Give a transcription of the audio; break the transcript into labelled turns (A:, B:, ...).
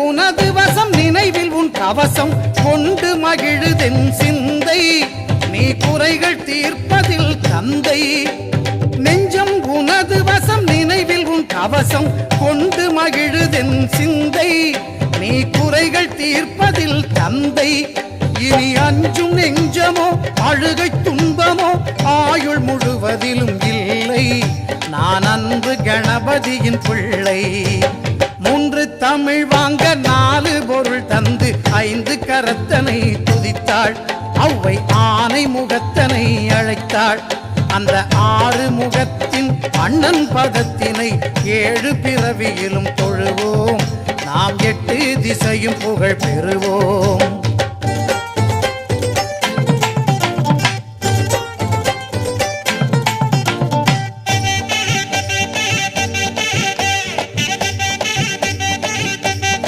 A: உனது வசம் நினைவில் உன் கவசம் கொண்டு மகிழுதென் சிந்தை நீ குறைகள் தீர்ப்பதில் தந்தை நெஞ்சம் உனது வசம் நினைவில் உன் கவசம் கொண்டு மகிழுதென் சிந்தை நீ குறைகள் தீர்ப்பதில் தந்தை இனி அஞ்சும் நெஞ்சமோ அழுகை துன்பமோ ஆயுள் முழுவதிலும் இல்லை நான் அன்பு கணபதியின் பிள்ளை 3 தமிழ் வாங்க 4 பொருள் தந்து 5 கரத்தனை துதித்தாள் அவ்வை ஆனை முகத்தனை அழைத்தாள் அந்த 6 முகத்தின் அண்ணன் பதத்தினை 7 பிறவியிலும் தொழுவோம் நாம் 8 திசையும் புகழ் பெறுவோம்